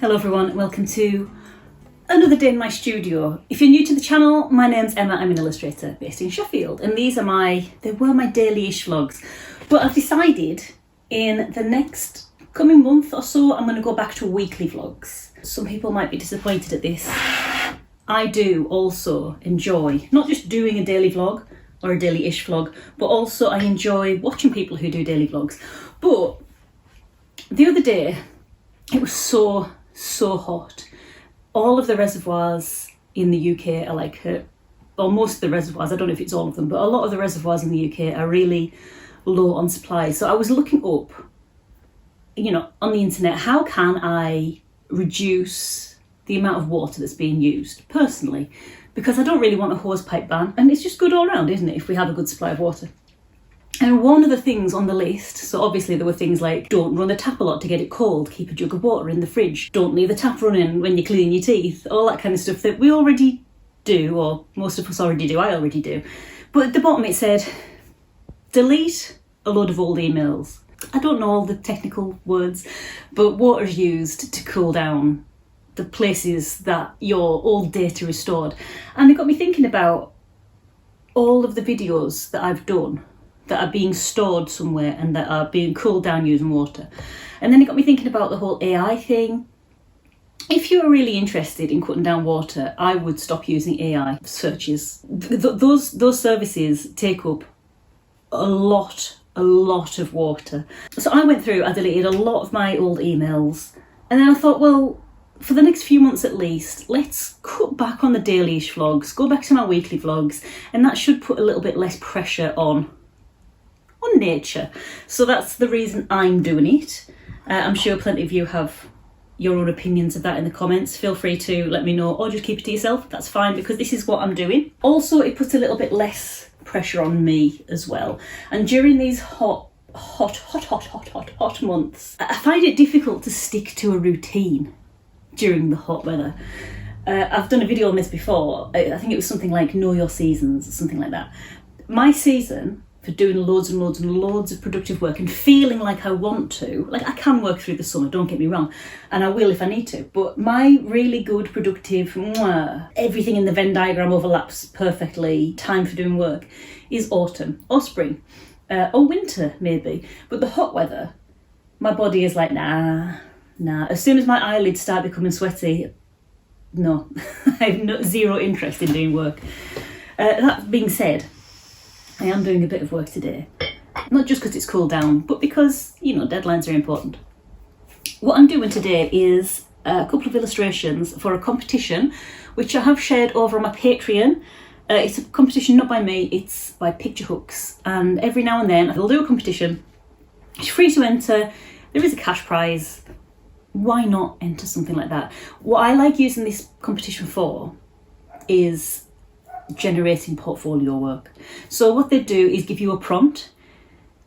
Hello everyone, welcome to another day in my studio. If you're new to the channel, my name's Emma, I'm an illustrator based in Sheffield, and they were my daily-ish vlogs. But I've decided in the next coming month or so, I'm going to go back to weekly vlogs. Some people might be disappointed at this. I do also enjoy not just doing a daily vlog or a daily-ish vlog, but also I enjoy watching people who do daily vlogs. But the other day, it was so hot. All of the reservoirs in the UK are like, or most of the reservoirs, I don't know if it's all of them, but a lot of the reservoirs in the UK are really low on supply. So I was looking up, on the internet, how can I reduce the amount of water that's being used personally? Because I don't really want a hosepipe ban, and it's just good all around, isn't it, if we have a good supply of water? And one of the things on the list, so obviously there were things like don't run the tap a lot to get it cold, keep a jug of water in the fridge, don't leave the tap running when you're cleaning your teeth, all that kind of stuff that we already do, or most of us already do, I already do. But at the bottom it said, delete a load of old emails. I don't know all the technical words, but water's used to cool down the places that your old data is stored. And it got me thinking about all of the videos that I've done that are being stored somewhere and that are being cooled down using water. And then it got me thinking about the whole AI thing. If you're really interested in cutting down water, I would stop using AI searches. Those services take up a lot of water. So I went through, I deleted a lot of my old emails, and then I thought, well, for the next few months at least, let's cut back on the daily-ish vlogs, go back to my weekly vlogs, and that should put a little bit less pressure on nature. So that's the reason I'm doing it. I'm sure plenty of you have your own opinions of that in the comments. Feel free to let me know, or just keep it to yourself. That's fine, because this is what I'm doing. Also, it puts a little bit less pressure on me as well. And during these hot months, I find it difficult to stick to a routine during the hot weather. I've done a video on this before. I think it was something like Know Your Seasons or something like that. My season for doing loads and loads of productive work and feeling like I want to, like I can work through the summer, don't get me wrong, and I will if I need to, but my really good, productive, everything in the Venn diagram overlaps perfectly, time for doing work, is autumn or spring, or winter maybe. But the hot weather, my body is like, nah. As soon as my eyelids start becoming sweaty, no, I have zero interest in doing work. That being said, I am doing a bit of work today, not just because it's cooled down, but because, deadlines are important. What I'm doing today is a couple of illustrations for a competition, which I have shared over on my Patreon. It's a competition not by me, it's by Picture Hooks, and every now and then I'll do a competition. It's free to enter, there is a cash prize. Why not enter something like that? What I like using this competition for is generating portfolio work. So what they do is give you a prompt.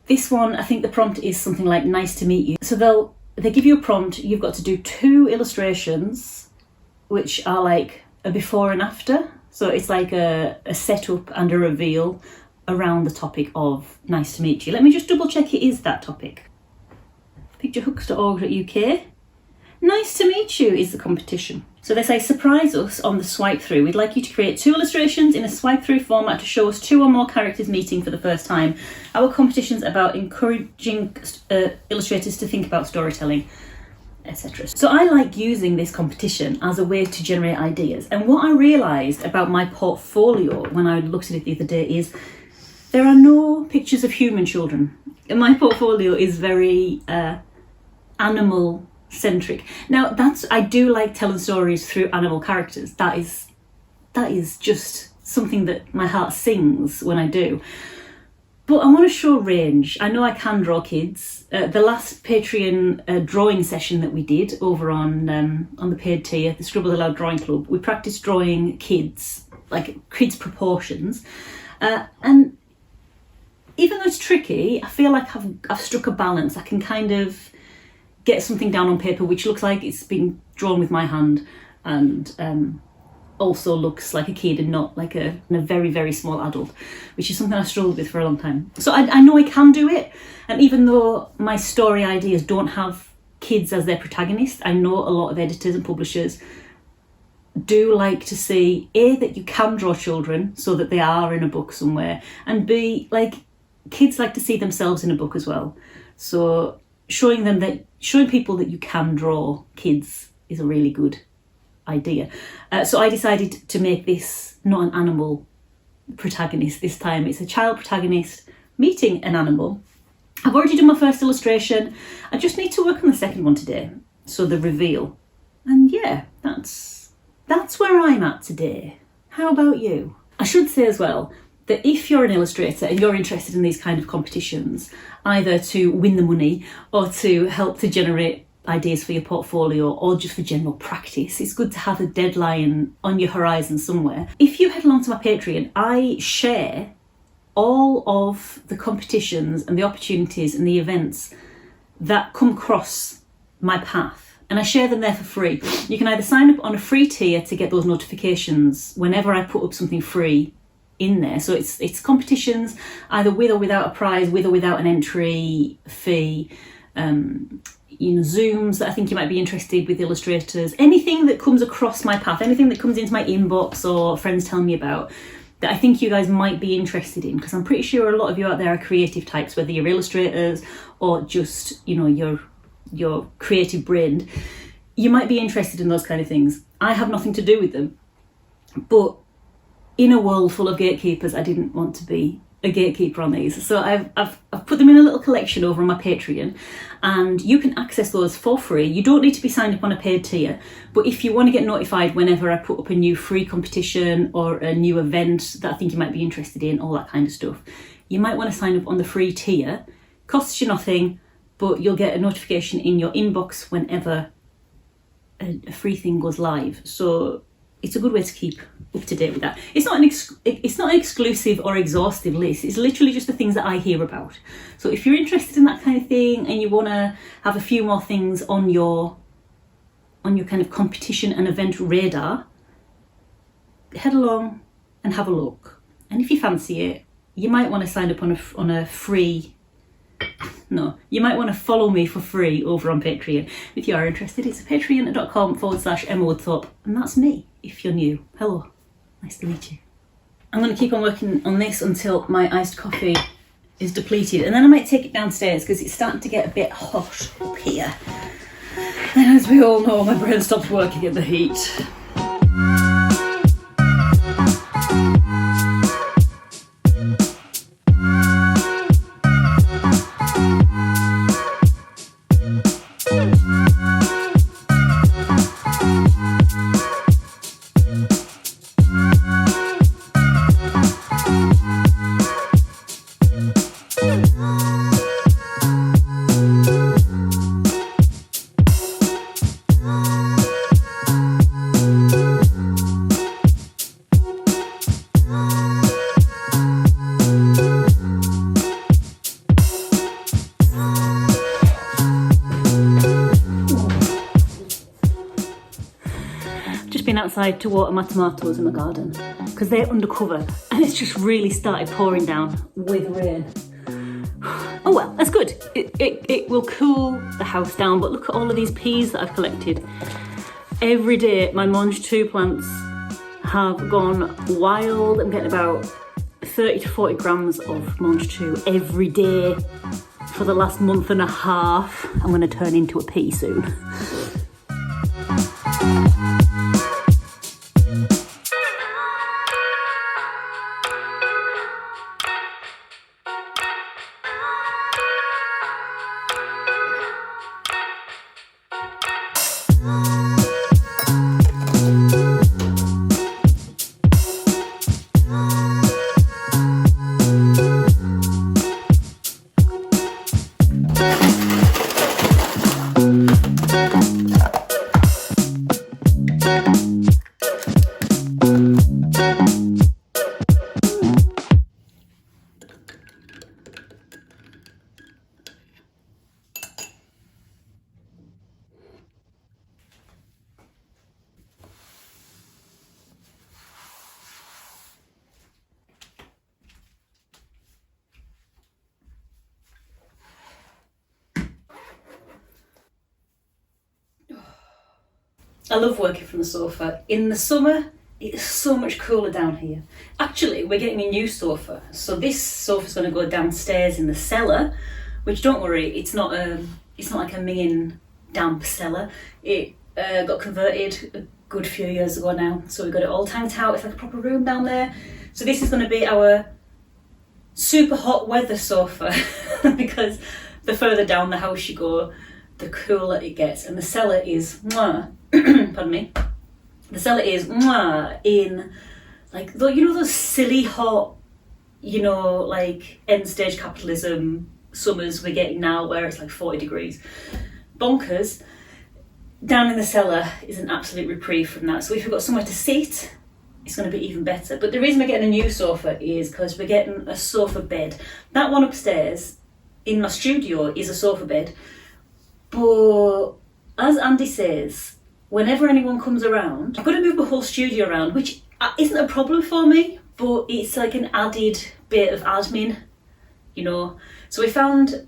This one, I think the prompt is something like nice to meet you. So they give you a prompt, you've got to do 2 illustrations which are like a before and after. So it's like a setup and a reveal around the topic of nice to meet you. Let me just double check it is that topic. picturehooks.org.uk. Nice to meet you is the competition. So they say, surprise us on the swipe through. We'd like you to create 2 illustrations in a swipe through format to show us 2 or more characters meeting for the first time. Our competition's about encouraging illustrators to think about storytelling, etc. So I like using this competition as a way to generate ideas. And what I realised about my portfolio when I looked at it the other day is there are no pictures of human children. And my portfolio is very animal centric. Now I do like telling stories through animal characters. That is just something that my heart sings when I do. But I want to show range. I know I can draw kids. The last Patreon drawing session that we did over on the paid tier, the Scribble Aloud Drawing Club, we practiced drawing kids, like kids proportions, and even though it's tricky, I feel like I've struck a balance. I can kind of get something down on paper which looks like it's been drawn with my hand, and also looks like a kid and not like a very, very small adult, which is something I've struggled with for a long time. So I know I can do it, and even though my story ideas don't have kids as their protagonist. I know a lot of editors and publishers do like to see A, that you can draw children so that they are in a book somewhere, and B, like, kids like to see themselves in a book as well. So showing people that you can draw kids is a really good idea. So I decided to make this not an animal protagonist this time. It's a child protagonist meeting an animal. I've already done my first illustration. I just need to work on the second one today. So the reveal. And yeah, that's where I'm at today. How about you? I should say as well that if you're an illustrator and you're interested in these kind of competitions, either to win the money or to help to generate ideas for your portfolio or just for general practice, it's good to have a deadline on your horizon somewhere. If you head along to my Patreon, I share all of the competitions and the opportunities and the events that come across my path, and I share them there for free. You can either sign up on a free tier to get those notifications whenever I put up something free in there. So it's competitions either with or without a prize, with or without an entry fee, Zooms that I think you might be interested with illustrators, anything that comes across my path, anything that comes into my inbox or friends tell me about that I think you guys might be interested in, because I'm pretty sure a lot of you out there are creative types, whether you're illustrators or just, your creative brain. You might be interested in those kind of things. I have nothing to do with them, but in a world full of gatekeepers, I didn't want to be a gatekeeper on these. So I've put them in a little collection over on my Patreon, and you can access those for free. You don't need to be signed up on a paid tier, but if you want to get notified whenever I put up a new free competition or a new event that I think you might be interested in, all that kind of stuff, you might want to sign up on the free tier. Costs you nothing, but you'll get a notification in your inbox whenever a free thing goes live. So it's a good way to keep up to date with that. It's not an exclusive or exhaustive list. It's literally just the things that I hear about. So if you're interested in that kind of thing and you want to have a few more things on your kind of competition and event radar, head along and have a look. And if you fancy it, you might want to sign up on a free. No, you might want to follow me for free over on Patreon. If you are interested, it's patreon.com/Emma Woodthorpe, and that's me if you're new. Hello, nice to meet you. I'm going to keep on working on this until my iced coffee is depleted, and then I might take it downstairs because it's starting to get a bit hot up here. And as we all know, my brain stops working in the heat. Outside to water my tomatoes in the garden because they're undercover, and it's just really started pouring down with rain. Oh well, that's good. It will cool the house down, but look at all of these peas that I've collected. Every day my Monge 2 plants have gone wild. I'm getting about 30 to 40 grams of Monge 2 every day for the last month and a half. I'm going to turn into a pea soon. I love working from the sofa. In the summer, it's so much cooler down here. Actually, we're getting a new sofa. So this sofa's going to go downstairs in the cellar, which, don't worry, it's not like a minging damp cellar. It got converted a good few years ago now. So we've got it all tanked out. It's like a proper room down there. So this is going to be our super hot weather sofa because the further down the house you go, the cooler it gets. And the cellar is, pardon me, the cellar is in, like, you know those silly hot, you know, like end stage capitalism summers we're getting now where it's like 40 degrees. Bonkers. Down in the cellar is an absolute reprieve from that. So if you've got somewhere to sit, it's going to be even better. But the reason we're getting a new sofa is because we're getting a sofa bed. That one upstairs in my studio is a sofa bed. But as Andy says, whenever anyone comes around, I've got to move the whole studio around, which isn't a problem for me, but it's like an added bit of admin, you know. So we found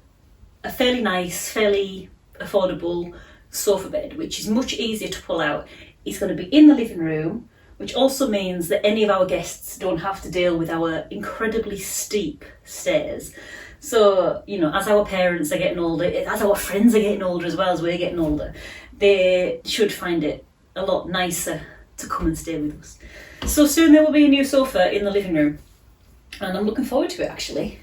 a fairly nice, fairly affordable sofa bed, which is much easier to pull out. It's going to be in the living room, which also means that any of our guests don't have to deal with our incredibly steep stairs. So, you know, as our parents are getting older, as our friends are getting older as well as we're getting older, they should find it a lot nicer to come and stay with us. So soon there will be a new sofa in the living room, and I'm looking forward to it, actually.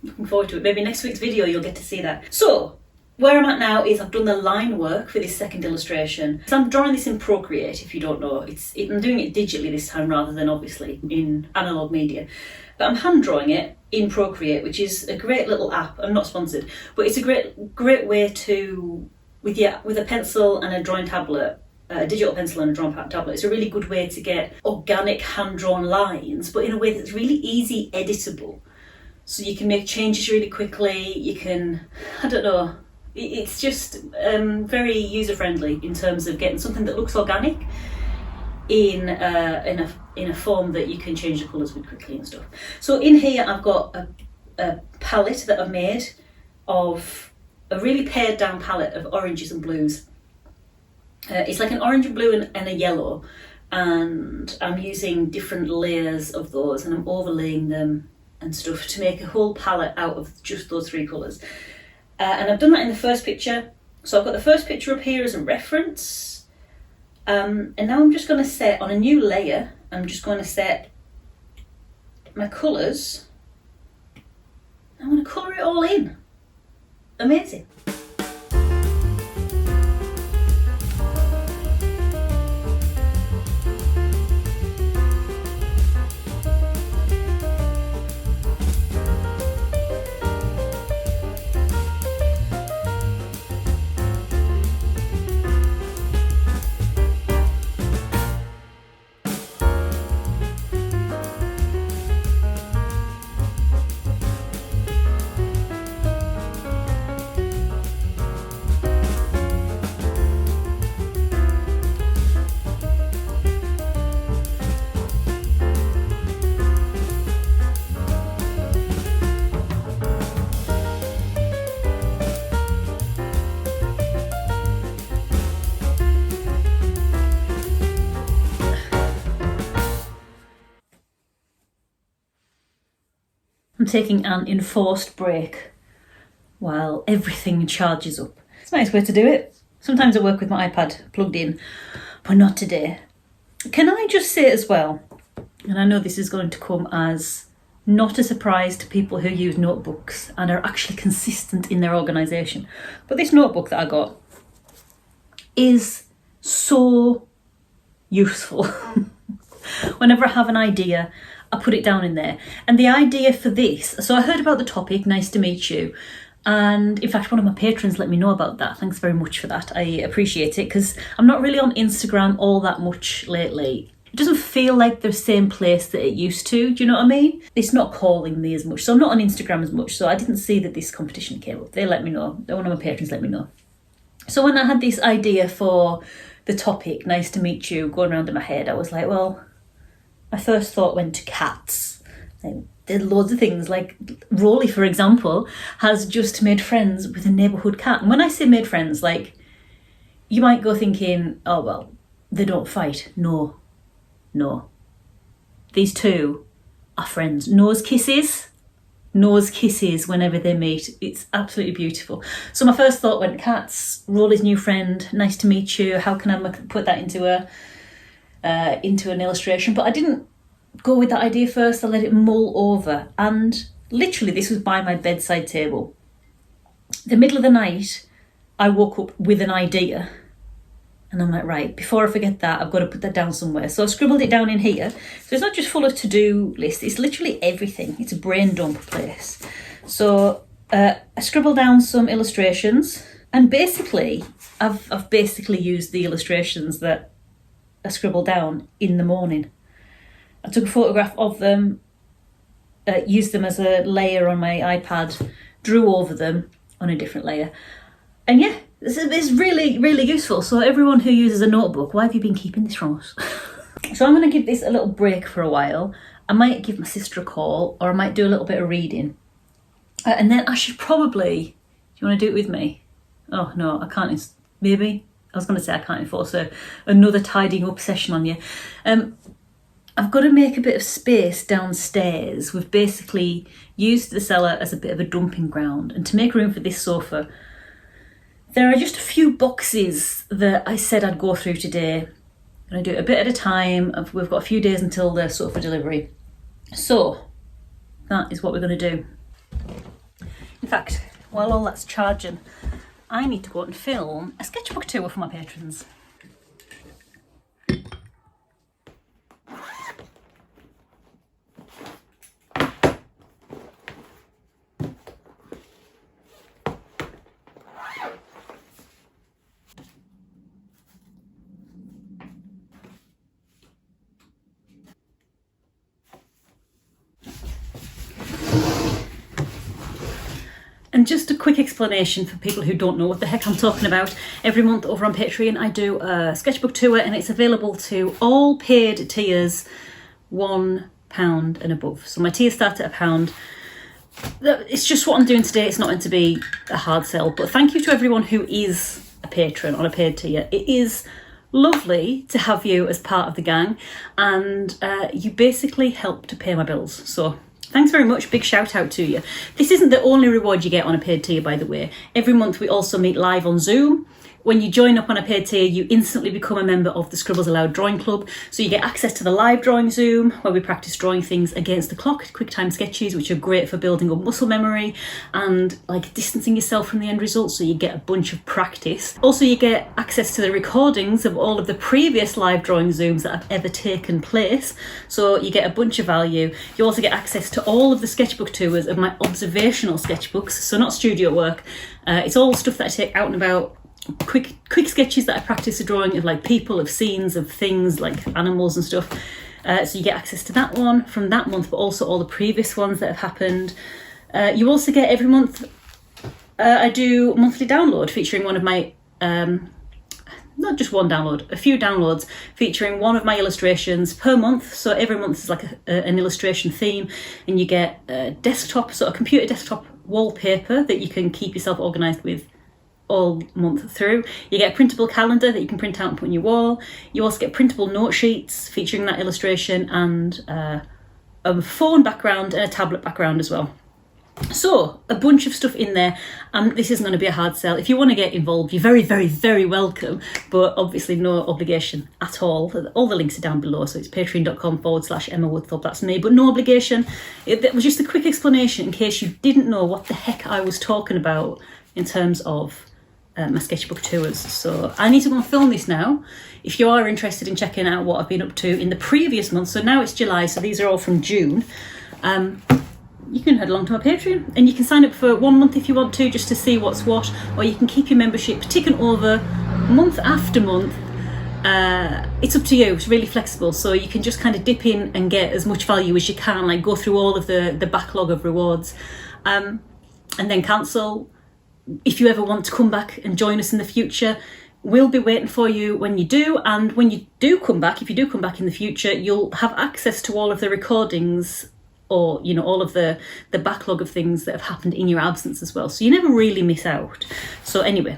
Looking forward to it. Maybe next week's video you'll get to see that. So where I'm at now is I've done the line work for this second illustration. So I'm drawing this in Procreate, if you don't know. I'm doing it digitally this time rather than obviously in analogue media. But I'm hand drawing it in Procreate, which is a great little app. I'm not sponsored, but it's a great way to, with a pencil and a drawing tablet, a digital pencil and a drawing tablet, it's a really good way to get organic hand-drawn lines, but in a way that's really easy editable. So you can make changes really quickly. You can, I don't know, it's just very user-friendly in terms of getting something that looks organic in a form that you can change the colours with quickly and stuff. So in here I've got a palette that I've made of a really pared down palette of oranges and blues. It's like an orange and blue and a yellow, and I'm using different layers of those and I'm overlaying them and stuff to make a whole palette out of just those three colours. And I've done that in the first picture. So I've got the first picture up here as a reference. And now I'm just going to set on a new layer, I'm just going to set my colours. I'm going to colour it all in. Amazing. I'm taking an enforced break while everything charges up. It's a nice way to do it. Sometimes I work with my iPad plugged in, but not today. Can I just say as well, and I know this is going to come as not a surprise to people who use notebooks and are actually consistent in their organisation, but this notebook that I got is so useful. Whenever I have an idea, I put it down in there. And the idea for this, so I heard about the topic, nice to meet you. And in fact, one of my patrons let me know about that. Thanks very much for that. I appreciate it, because I'm not really on Instagram all that much lately. It doesn't feel like the same place that it used to, do you know what I mean? It's not calling me as much, so I'm not on Instagram as much, so I didn't see that this competition came up. They let me know, one of my patrons let me know. So when I had this idea for the topic, nice to meet you, going around in my head, I was like, well, my first thought went to cats. I did loads of things, like Rolly, for example, has just made friends with a neighbourhood cat. And when I say made friends, like, you might go thinking, oh, well, they don't fight. No. These two are friends. Nose kisses whenever they meet. It's absolutely beautiful. So my first thought went, cats, Rolly's new friend, nice to meet you. How can I put that into an illustration? But I didn't go with that idea first. I let it mull over, and literally this was by my bedside table. The middle of the night, I woke up with an idea, and I'm like, right, before I forget that, I've got to put that down somewhere. So I scribbled it down in here. So it's not just full of to-do lists, it's literally everything. It's a brain dump place. So I scribbled down some illustrations, and basically I've basically used the illustrations that I scribbled down in the morning. I took a photograph of them, used them as a layer on my iPad, drew over them on a different layer. And yeah, it's really, really useful. So everyone who uses a notebook, why have you been keeping this from us? So I'm going to give this a little break for a while. I might give my sister a call, or I might do a little bit of reading. And then I should probably, do you want to do it with me? Oh no, I can't, maybe. I was going to say I can't enforce another tidying up session on you. I've got to make a bit of space downstairs. We've basically used the cellar as a bit of a dumping ground, and to make room for this sofa, there are just a few boxes that I said I'd go through today. I'm going to do it a bit at a time. We've got a few days until the sofa delivery. So that is what we're going to do. In fact, while all that's charging, I need to go out and film a sketchbook tour for my patrons. And just a quick explanation for people who don't know what the heck I'm talking about. Every month over on Patreon, I do a sketchbook tour, and it's available to all paid tiers, £1 and above. So my tiers start at £1. It's just what I'm doing today. It's not meant to be a hard sell, but thank you to everyone who is a patron on a paid tier. It is lovely to have you as part of the gang, and you basically help to pay my bills. So thanks very much. Big shout out to you. This isn't the only reward you get on a paid tier, by the way. Every month we also meet live on Zoom. When you join up on a paid tier, you instantly become a member of the Scribbles Aloud Drawing Club. So you get access to the live drawing Zoom, where we practice drawing things against the clock, quick time sketches, which are great for building up muscle memory and like distancing yourself from the end result, so you get a bunch of practice. Also, you get access to the recordings of all of the previous live drawing Zooms that have ever taken place. So you get a bunch of value. You also get access to all of the sketchbook tours of my observational sketchbooks, so not studio work. It's all stuff that I take out and about, quick sketches that I practice the drawing of, like people, of scenes, of things like animals and stuff. So you get access to that one from that month, but also all the previous ones that have happened. You also get every month, I do a monthly download featuring one of my, not just one download, a few downloads featuring one of my illustrations per month. So every month is like an illustration theme, and you get a desktop, so a computer desktop wallpaper that you can keep yourself organised with all month through. You get a printable calendar that you can print out and put on your wall. You also get printable note sheets featuring that illustration, and a phone background and a tablet background as well. So a bunch of stuff in there, and this isn't going to be a hard sell. If you want to get involved, you're very, very, very welcome, but obviously no obligation at all. All the links are down below, so it's patreon.com/Emma Woodthorpe, that's me, but no obligation. That was just a quick explanation in case you didn't know what the heck I was talking about in terms of my sketchbook tours. So I need to go and film this now. If you are interested in checking out what I've been up to in the previous month, so now it's July, so these are all from June, you can head along to my Patreon, and you can sign up for 1 month if you want to, just to see what's what, or you can keep your membership ticking over month after month. It's up to you. It's really flexible, so you can just kind of dip in and get as much value as you can, like go through all of the backlog of rewards, and then cancel. If you ever want to come back and join us in the future, we'll be waiting for you when you do. And when you do come back, if you do come back in the future, you'll have access to all of the recordings, or you know, all of the backlog of things that have happened in your absence as well, so you never really miss out. So anyway,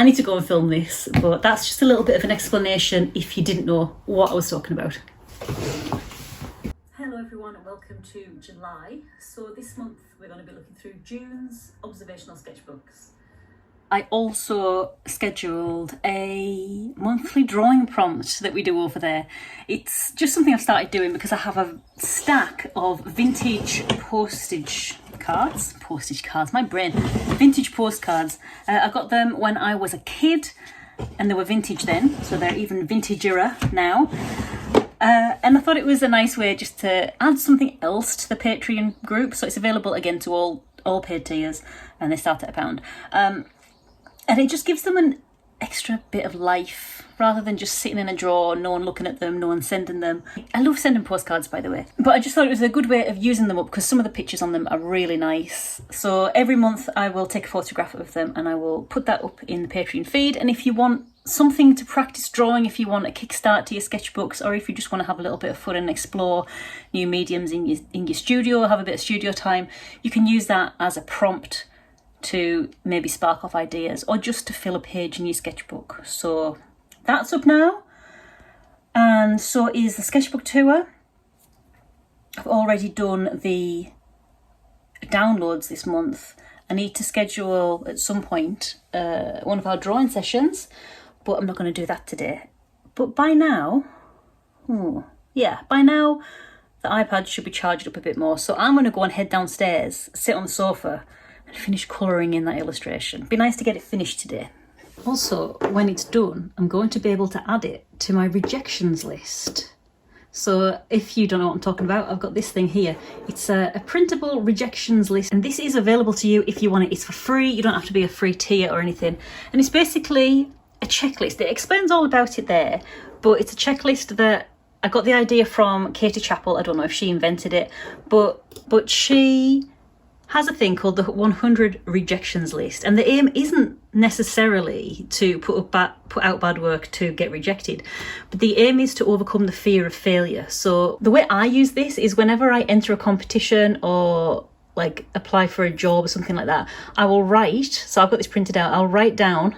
I need to go and film this, but that's just a little bit of an explanation if you didn't know what I was talking about. Hello everyone and welcome to July. So this month we're going to be looking through June's observational sketchbooks. I also scheduled a monthly drawing prompt that we do over there. It's just something I've started doing because I have a stack of vintage postage cards, my brain, vintage postcards. I got them when I was a kid and they were vintage then, so they're even vintager now. And I thought it was a nice way just to add something else to the Patreon group. So it's available again to all paid tiers and they start at £1. And it just gives them an extra bit of life rather than just sitting in a drawer, no one looking at them, no one sending them. I love sending postcards, by the way. But I just thought it was a good way of using them up because some of the pictures on them are really nice. So every month I will take a photograph of them and I will put that up in the Patreon feed. And if you want something to practice drawing, if you want a kickstart to your sketchbooks, or if you just want to have a little bit of fun and explore new mediums in your studio, have a bit of studio time, you can use that as a prompt to maybe spark off ideas or just to fill a page in your sketchbook. So that's up now, and so is the sketchbook tour. I've already done the downloads this month. I need to schedule at some point one of our drawing sessions, but I'm not going to do that today. But by now, by now the iPad should be charged up a bit more, so I'm going to go and head downstairs, sit on the sofa and finish colouring in that illustration. Be nice to get it finished today. Also, when it's done, I'm going to be able to add it to my rejections list. So if you don't know what I'm talking about, I've got this thing here. It's a printable rejections list, and this is available to you if you want it. It's for free, you don't have to be a free tier or anything. And it's basically a checklist. It explains all about it there, but it's a checklist that I got the idea from Katie Chappell. I don't know if she invented it, but she has a thing called the 100 rejections list, and the aim isn't necessarily to put out bad work to get rejected, but the aim is to overcome the fear of failure. So the way I use this is whenever I enter a competition or like apply for a job or something like that, I will write, so I've got this printed out, I'll write down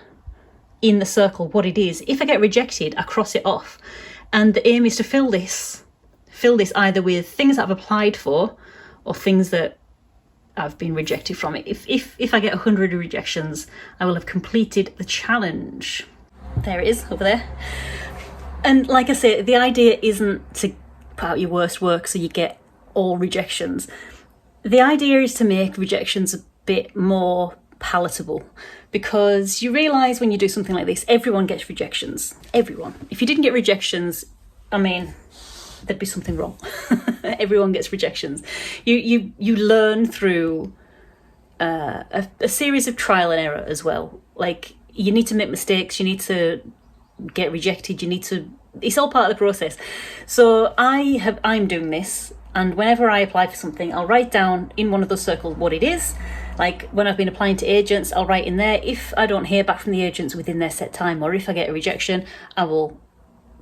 in the circle what it is. If I get rejected, I cross it off, and the aim is to fill this either with things that I've applied for or things that I've been rejected from it. If I get 100 rejections, I will have completed the challenge. There it is, over there. And like I say, the idea isn't to put out your worst work so you get all rejections. The idea is to make rejections a bit more palatable, because you realise when you do something like this, everyone gets rejections. Everyone. If you didn't get rejections, I mean, there'd be something wrong. Everyone gets rejections. You learn through a series of trial and error as well. Like, you need to make mistakes, you need to get rejected, it's all part of the process. So I'm doing this, and whenever I apply for something, I'll write down in one of those circles what it is. Like when I've been applying to agents, I'll write in there if I don't hear back from the agents within their set time, or if I get a rejection, I will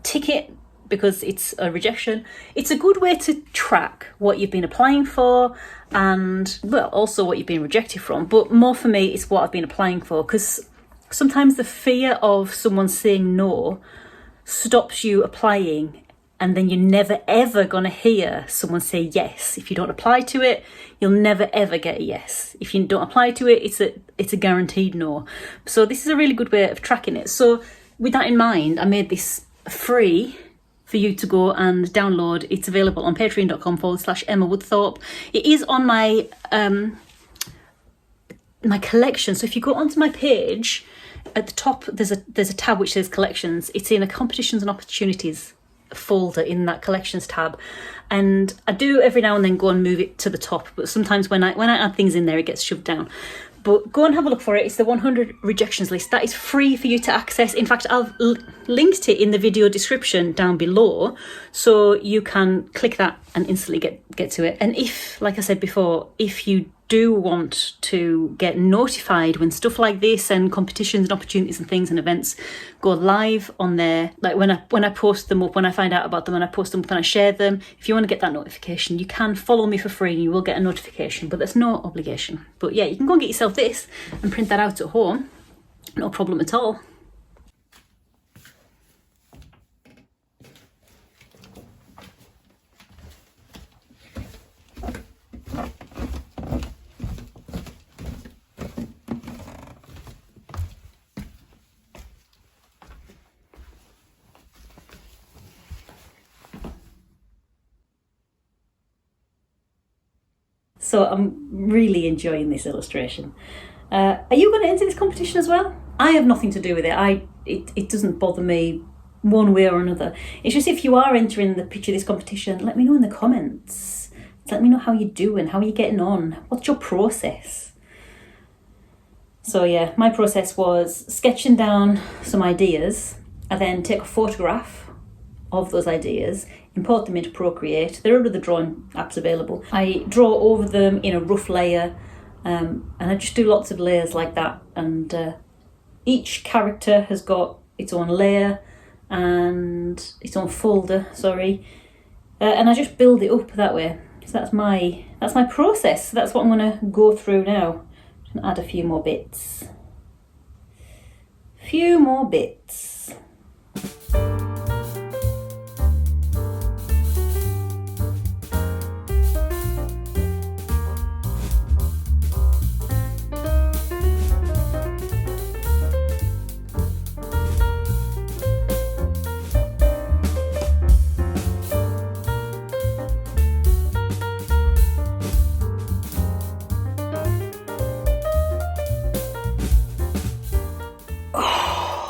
tick it because it's a rejection. It's a good way to track what you've been applying for and, well, also what you've been rejected from. But more for me, it's what I've been applying for, because sometimes the fear of someone saying no stops you applying, and then you're never ever going to hear someone say yes. If you don't apply to it, you'll never ever get a yes. If you don't apply to it, it's a guaranteed no. So this is a really good way of tracking it. So with that in mind, I made this free for you to go and download. It's available on patreon.com/Emma Woodthorpe. It is on my my collection. So if you go onto my page, at the top there's a tab which says collections. It's in a competitions and opportunities folder in that collections tab, and I do every now and then go and move it to the top, but sometimes when I add things in there it gets shoved down. But go and have a look for it. It's the 100 rejections list. That is free for you to access. In fact, I've linked it in the video description down below, so you can click that and instantly get to it. And if, like I said before, if you do want to get notified when stuff like this and competitions and opportunities and things and events go live on there, like when I post them up, when I find out about them, when I post them up and I share them, if you want to get that notification, you can follow me for free and you will get a notification, but there's no obligation. But yeah, you can go and get yourself this and print that out at home. no problem at all. So I'm really enjoying this illustration. Are you going to enter this competition as well? I have nothing to do with it. It doesn't bother me one way or another. It's just if you are entering the picture of this competition, let me know in the comments. Let me know how you're doing, how are you getting on, what's your process? So yeah, my process was sketching down some ideas. I then take a photograph of those ideas, import them into Procreate. There are other drawing apps available. I draw over them in a rough layer, and I just do lots of layers like that. And each character has got its own layer and its own folder, and I just build it up that way. So that's my process. That's what I'm going to go through now. And add a few more bits.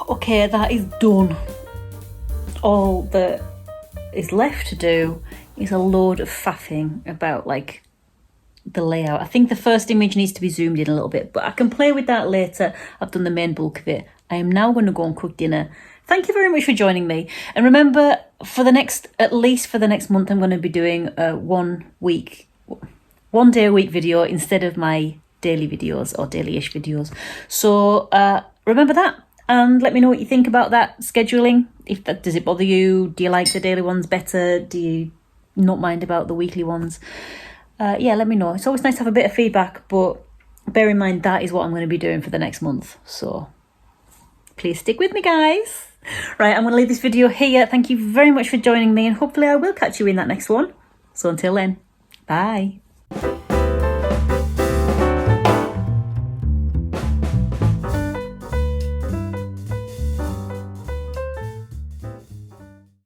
Okay, that is done. All that is left to do is a load of faffing about like the layout. I think the first image needs to be zoomed in a little bit, but I can play with that later. I've done the main bulk of it. I am now going to go and cook dinner. Thank you very much for joining me. And remember, at least for the next month, I'm going to be doing a 1 day a week video instead of my daily videos or daily-ish videos. So remember that. And let me know what you think about that scheduling. Does it bother you? Do you like the daily ones better? Do you not mind about the weekly ones? Yeah, let me know. It's always nice to have a bit of feedback, but bear in mind that is what I'm going to be doing for the next month. So please stick with me, guys. Right, I'm going to leave this video here. Thank you very much for joining me, and hopefully I will catch you in that next one. So until then, bye.